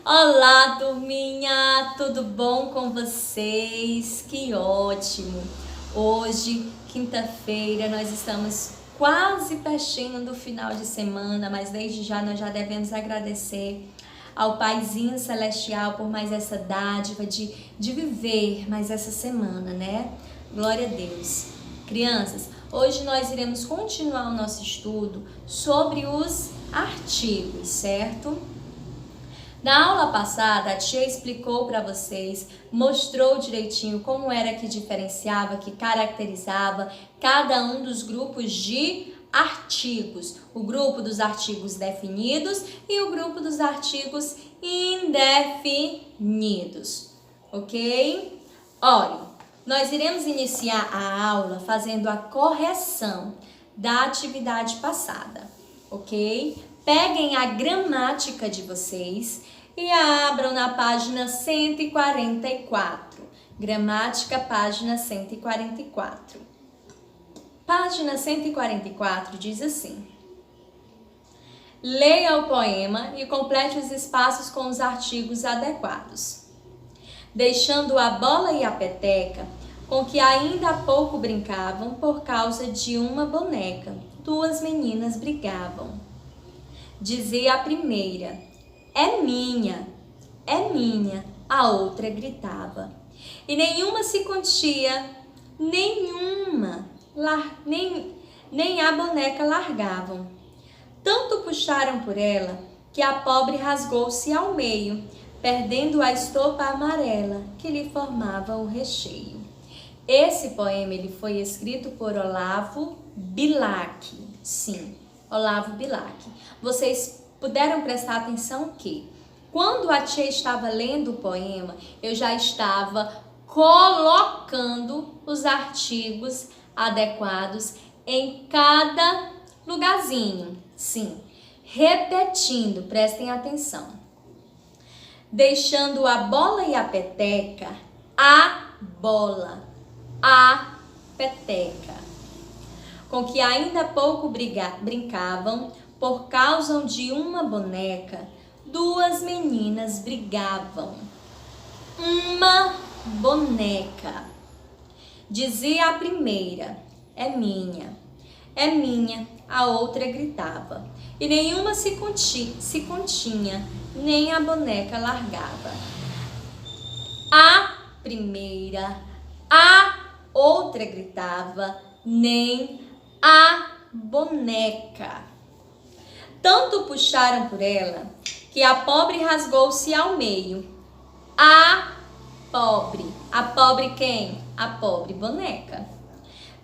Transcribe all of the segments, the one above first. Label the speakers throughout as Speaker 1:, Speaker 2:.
Speaker 1: Olá, turminha! Tudo bom com vocês? Que ótimo! Hoje, quinta-feira, nós estamos quase pertinho do final de semana, mas desde já nós já devemos agradecer ao Paizinho Celestial por mais essa dádiva de viver mais essa semana, né? Glória a Deus! Crianças, hoje nós iremos continuar o nosso estudo sobre os artigos, certo? Na aula passada, a tia explicou para vocês, mostrou direitinho como era que diferenciava, que caracterizava cada um dos grupos de artigos. O grupo dos artigos definidos e o grupo dos artigos indefinidos, ok? Olha, nós iremos iniciar a aula fazendo a correção da atividade passada, ok? Peguem a gramática de vocês e abram na página 144. Gramática, página 144. Página 144 diz assim: leia o poema e complete os espaços com os artigos adequados. Deixando a bola e a peteca, com que ainda há pouco brincavam por causa de uma boneca, duas meninas brigavam. Dizia a primeira: é minha, a outra gritava. E nenhuma se contia, nem a boneca largavam. Tanto puxaram por ela, que a pobre rasgou-se ao meio, perdendo a estopa amarela, que lhe formava o recheio. Esse poema ele foi escrito por Olavo Bilac, sim. Olavo Bilac. Vocês puderam prestar atenção que, quando a tia estava lendo o poema, eu já estava colocando os artigos adequados em cada lugarzinho. Sim, repetindo, prestem atenção. Deixando a bola e a peteca, a bola, a peteca, com que ainda pouco brincavam, por causa de uma boneca, duas meninas brigavam. Uma boneca. Dizia a primeira: é minha, a outra gritava. E nenhuma se continha, nem a boneca largava. A primeira, a outra gritava, nem a boneca. Tanto puxaram por ela, que a pobre rasgou-se ao meio. A pobre quem? A pobre boneca.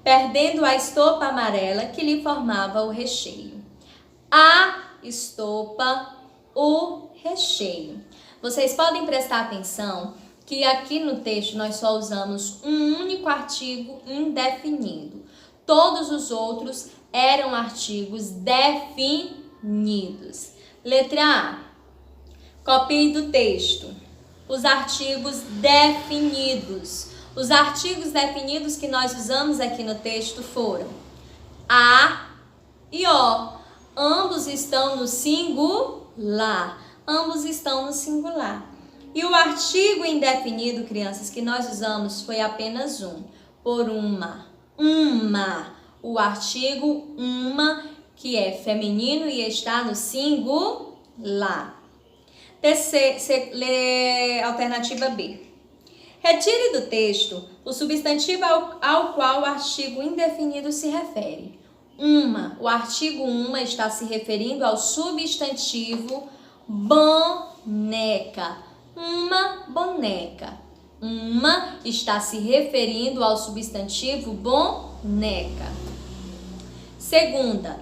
Speaker 1: Perdendo a estopa amarela que lhe formava o recheio. A estopa, o recheio. Vocês podem prestar atenção que aqui no texto nós só usamos um único artigo indefinido. Todos os outros eram artigos definidos. Letra A. Copie do texto. Os artigos definidos. Os artigos definidos que nós usamos aqui no texto foram a e o. Ambos estão no singular. E o artigo indefinido, crianças, que nós usamos foi apenas um. Por uma. O artigo uma, que é feminino e está no singular. Alternativa B. Retire do texto o substantivo ao qual o artigo indefinido se refere. O artigo uma está se referindo ao substantivo boneca. Uma boneca. Uma está se referindo ao substantivo boneca. Segunda,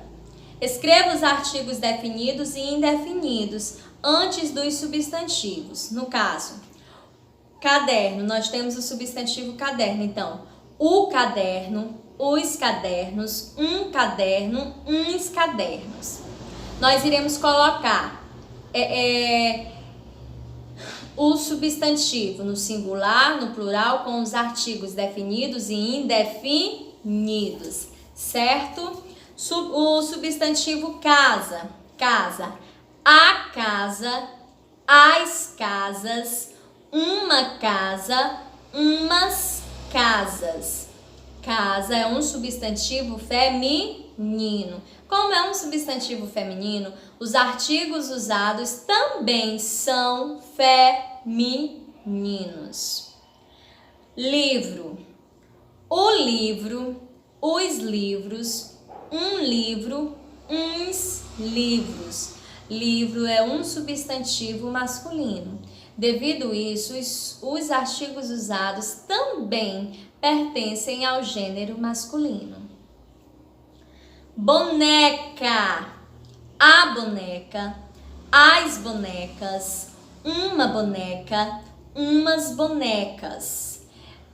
Speaker 1: escreva os artigos definidos e indefinidos antes dos substantivos. No caso, caderno, nós temos o substantivo caderno. Então, o caderno, os cadernos, um caderno, uns cadernos. Nós iremos colocar o substantivo no singular, no plural, com os artigos definidos e indefinidos, certo? O substantivo casa, a casa, as casas, uma casa, umas casas. Casa é um substantivo feminino. Como é um substantivo feminino, os artigos usados também são femininos. Livro. O livro, os livros, um livro, uns livros. Livro é um substantivo masculino. Devido a isso, os artigos usados também pertencem ao gênero masculino. Boneca. A boneca, as bonecas, uma boneca, umas bonecas.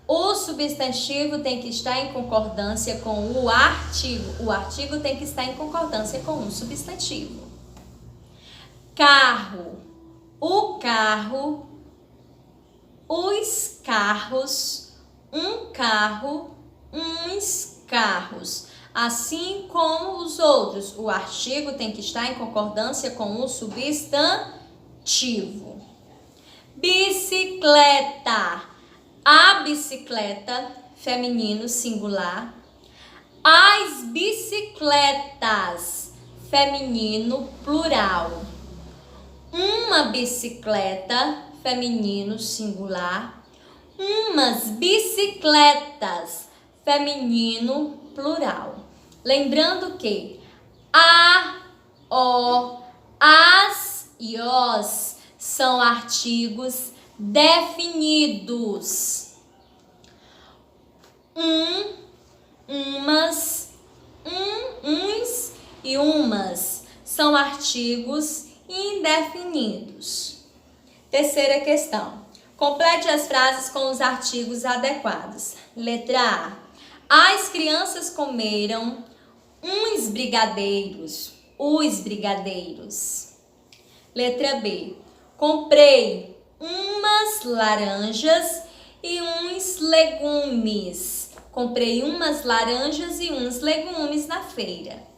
Speaker 1: O substantivo tem que estar em concordância com o artigo. O artigo tem que estar em concordância com o substantivo. Carro. O carro, os carros, um carro, uns carros. Assim como os outros, o artigo tem que estar em concordância com o substantivo. Bicicleta. A bicicleta, feminino, singular. As bicicletas, feminino, plural. Uma bicicleta, feminino, singular. Umas bicicletas, feminino, plural. Lembrando que a, o, as e os são artigos definidos. Umas, uns e umas são artigos indefinidos. Terceira questão. Complete as frases com os artigos adequados. Letra A. As crianças comeram uns brigadeiros. Os brigadeiros. Letra B. Comprei umas laranjas e uns legumes. Comprei umas laranjas e uns legumes na feira.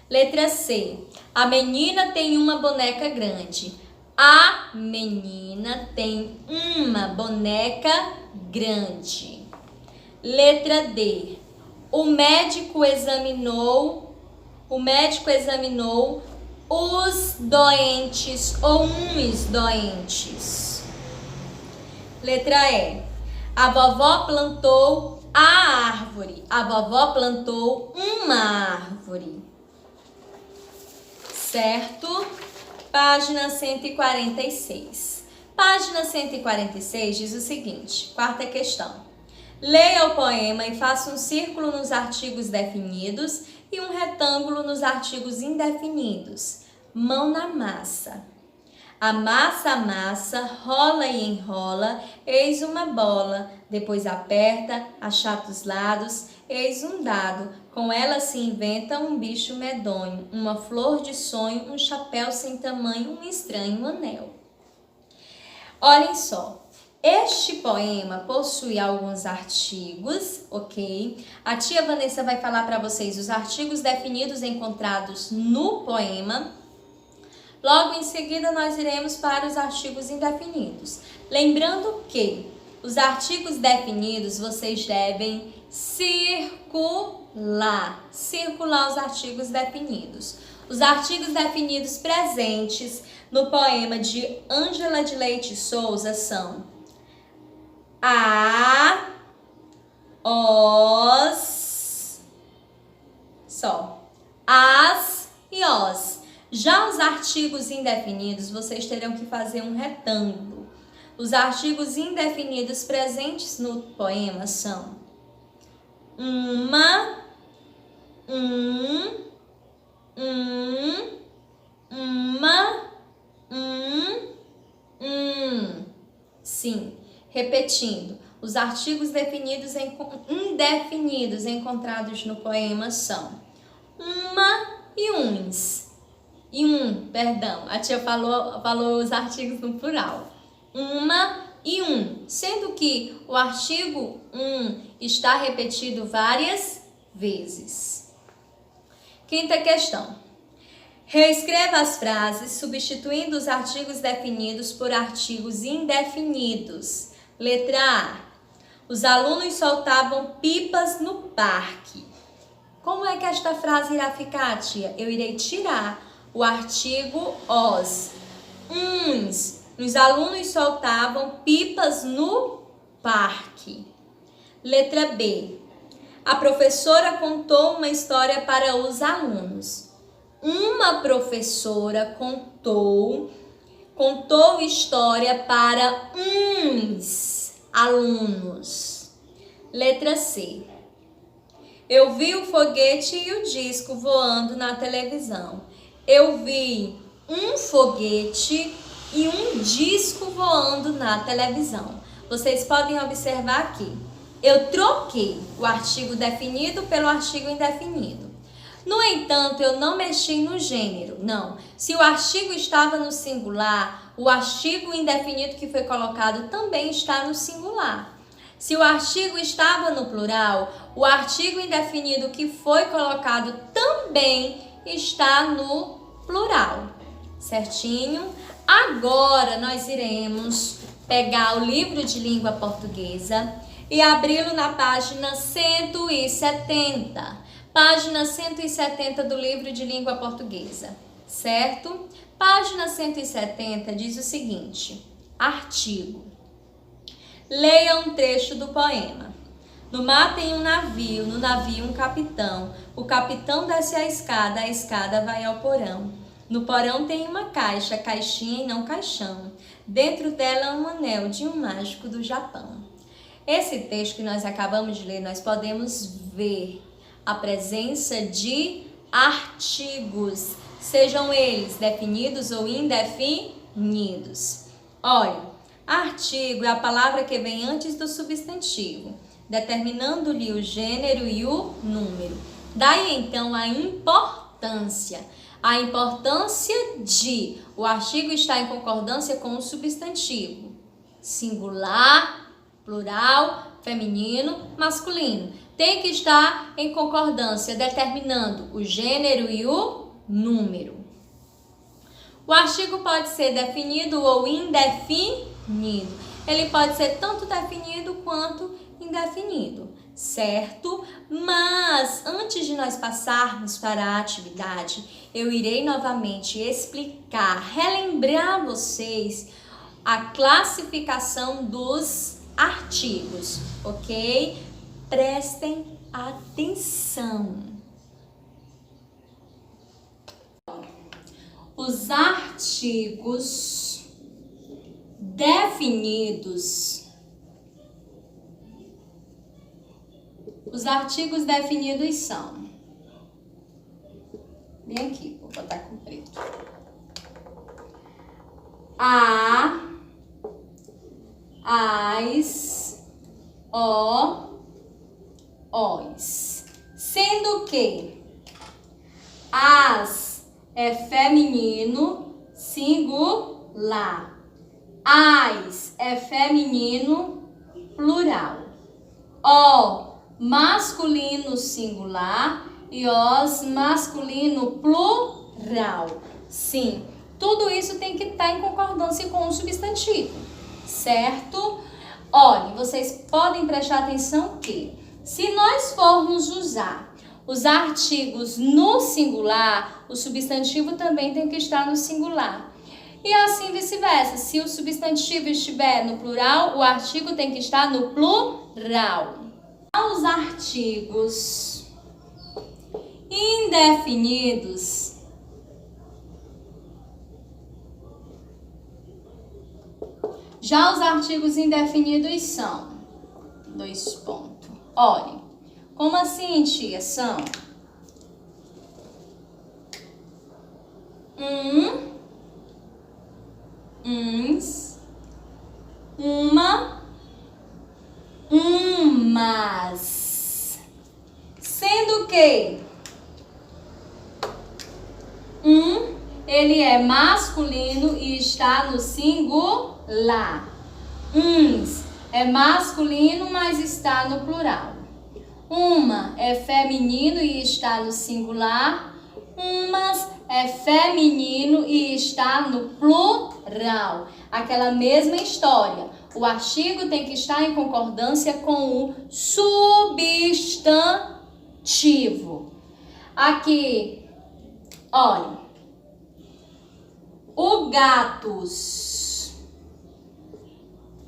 Speaker 1: Letra C. A menina tem uma boneca grande. A menina tem uma boneca grande. Letra D. O médico examinou os doentes ou uns doentes. Letra E. A vovó plantou a árvore. A vovó plantou uma árvore. Certo? Página 146. Página 146 diz o seguinte, quarta questão. Leia o poema e faça um círculo nos artigos definidos e um retângulo nos artigos indefinidos. Mão na massa. Amassa, rola e enrola, eis uma bola. Depois aperta, achata os lados, eis um dado. Com ela se inventa um bicho medonho, uma flor de sonho, um chapéu sem tamanho, um estranho anel. Olhem só. Este poema possui alguns artigos, ok? A tia Vanessa vai falar para vocês os artigos definidos encontrados no poema. Logo em seguida, nós iremos para os artigos indefinidos. Lembrando que os artigos definidos vocês devem circular os artigos definidos. Os artigos definidos presentes no poema de Ângela de Leite Souza são a, os, só, as e os. Já os artigos indefinidos, vocês terão que fazer um retângulo. Os artigos indefinidos presentes no poema são uma, uma, Sim, repetindo, os artigos indefinidos encontrados no poema são uma e uns. A tia falou os artigos no plural. Uma e um, sendo que o artigo está repetido várias vezes. Quinta questão. Reescreva as frases substituindo os artigos definidos por artigos indefinidos. Letra A. Os alunos soltavam pipas no parque. Como é que esta frase irá ficar, tia? Eu irei tirar o artigo os. Os alunos soltavam pipas no parque. Letra B. A professora contou uma história para os alunos. Uma professora contou história para uns alunos. Letra C. Eu vi o foguete e o disco voando na televisão. Eu vi um foguete e um disco voando na televisão. Vocês podem observar aqui. Eu troquei o artigo definido pelo artigo indefinido. No entanto, eu não mexi no gênero, não. Se o artigo estava no singular, o artigo indefinido que foi colocado também está no singular. Se o artigo estava no plural, o artigo indefinido que foi colocado também está no plural. Certinho? Agora nós iremos pegar o livro de língua portuguesa e abri-lo na página 170. Página 170 do livro de língua portuguesa, certo? Página 170 diz o seguinte: artigo. Leia um trecho do poema. No mar tem um navio, no navio um capitão. O capitão desce a escada vai ao porão. No porão tem uma caixa, caixinha e não caixão. Dentro dela um anel de um mágico do Japão. Esse texto que nós acabamos de ler, nós podemos ver a presença de artigos, sejam eles definidos ou indefinidos. Olha, artigo é a palavra que vem antes do substantivo, determinando-lhe o gênero e o número. Daí então a importância de o artigo estar em concordância com o substantivo, singular, plural, feminino, masculino. Tem que estar em concordância, determinando o gênero e o número. O artigo pode ser definido ou indefinido. Ele pode ser tanto definido quanto indefinido, certo? Mas antes de nós passarmos para a atividade, eu irei novamente explicar, relembrar vocês a classificação dos artigos, ok? Prestem atenção. Os artigos definidos. Os artigos definidos são. Bem aqui, vou botar com preto. A, as, o, os. Sendo que as é feminino singular, as é feminino plural, o masculino singular e os masculino plural. Sim, tudo isso tem que estar em concordância com o substantivo, certo? Olhem, vocês podem prestar atenção que se nós formos usar os artigos no singular, o substantivo também tem que estar no singular. E assim vice-versa. Se o substantivo estiver no plural, o artigo tem que estar no plural. Os artigos indefinidos já os artigos indefinidos são dois pontos. Olhem, como assim, tia? São uns, uma, umas. Sendo que ele é masculino e está no singular. Uns é masculino, mas está no plural. Uma é feminino e está no singular. Umas é feminino e está no plural. Aquela mesma história. O artigo tem que estar em concordância com o substantivo. Aqui, olha. O gatos.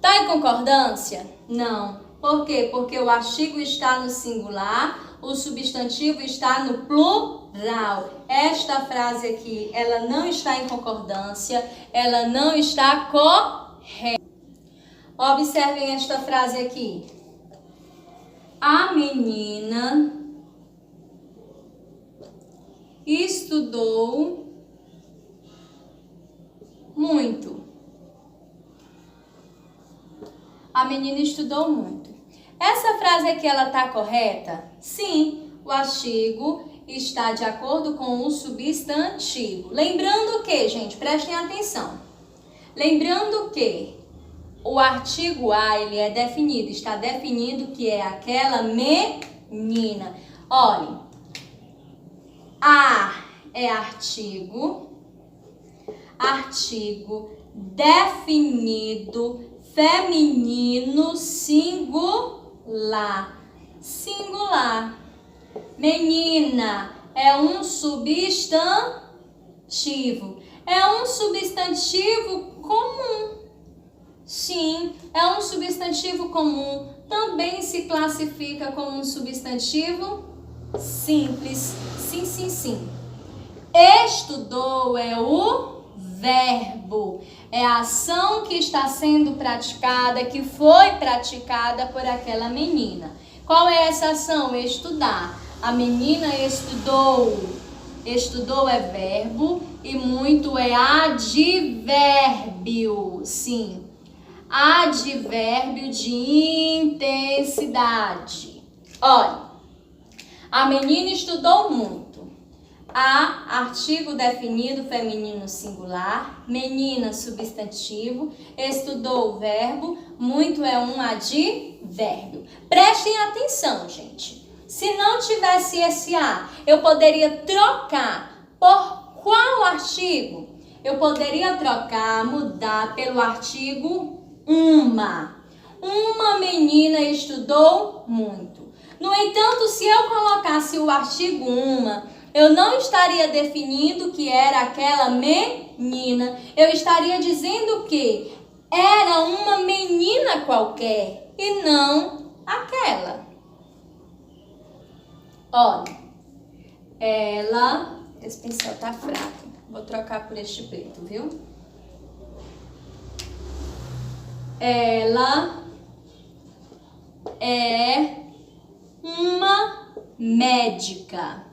Speaker 1: Tá em concordância? Não. Por quê? Porque o artigo está no singular, o substantivo está no plural. Esta frase aqui, ela não está em concordância, ela não está correta. Observem esta frase aqui. A menina estudou muito. A menina estudou muito. Essa frase aqui, ela tá correta? Sim, o artigo está de acordo com o substantivo. Lembrando que, gente, prestem atenção. Lembrando que o artigo a, ele é definido, está definido que é aquela menina. Olhem, a é artigo definido, feminino, singular. Singular. Menina é um substantivo. É um substantivo comum. Sim, é um substantivo comum. Também se classifica como um substantivo simples. Sim, sim, sim. Estudou é o verbo. É a ação que está sendo praticada, que foi praticada por aquela menina. Qual é essa ação? Estudar. A menina estudou. Estudou é verbo e muito é advérbio. Sim. Advérbio de intensidade. Olha, a menina estudou muito. A, artigo definido, feminino singular. Menina, substantivo. Estudou, verbo. Muito é um advérbio. Prestem atenção, gente. Se não tivesse esse a, eu poderia trocar por qual artigo? Eu poderia trocar, mudar pelo artigo uma. Uma menina estudou muito. No entanto, se eu colocasse o artigo uma, eu não estaria definindo que era aquela menina. Eu estaria dizendo que era uma menina qualquer e não aquela. Olha, ela... Esse pincel tá fraco. Vou trocar por este preto, viu? Ela é uma médica.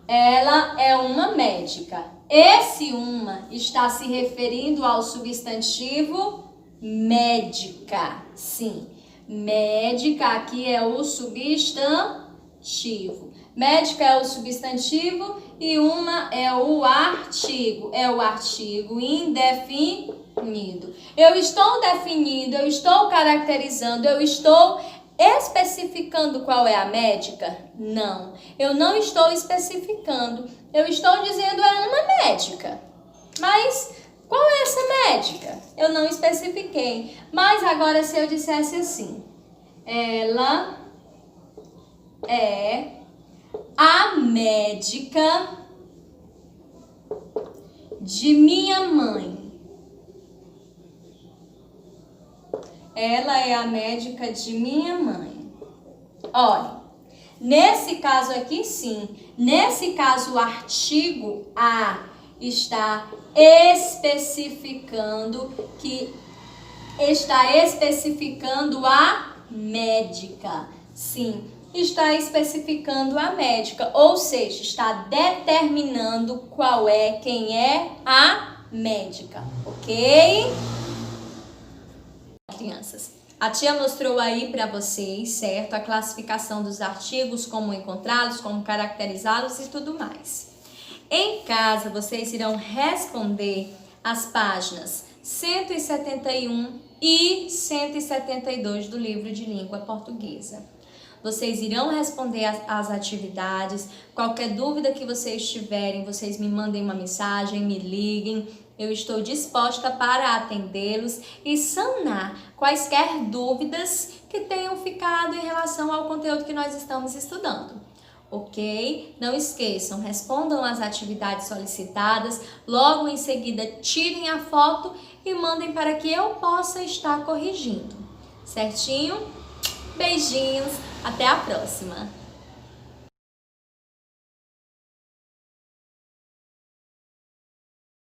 Speaker 1: Ela é uma médica. Esse uma está se referindo ao substantivo médica. Sim, médica aqui é o substantivo. Médica é o substantivo e uma é o artigo. É o artigo indefinido. Eu estou definindo, eu estou caracterizando, eu estou especificando qual é a médica? Não, eu não estou especificando. Eu estou dizendo é uma médica. Mas qual é essa médica? Eu não especifiquei. Mas agora se eu dissesse assim, ela é a médica de minha mãe. Ela é a médica de minha mãe. Olha, nesse caso aqui sim, nesse caso o artigo a está especificando a médica. Sim, está especificando a médica, ou seja, está determinando quem é a médica, ok? Crianças, a tia mostrou aí para vocês, certo? A classificação dos artigos, como encontrá-los, como caracterizá-los e tudo mais. Em casa, vocês irão responder as páginas 171 e 172 do livro de língua portuguesa. vocês irão responder as atividades. Qualquer dúvida que vocês tiverem, vocês me mandem uma mensagem, me liguem. Eu estou disposta para atendê-los e sanar quaisquer dúvidas que tenham ficado em relação ao conteúdo que nós estamos estudando. Ok? Não esqueçam, respondam às atividades solicitadas, logo em seguida tirem a foto e mandem para que eu possa estar corrigindo. Certinho? Beijinhos, até a próxima!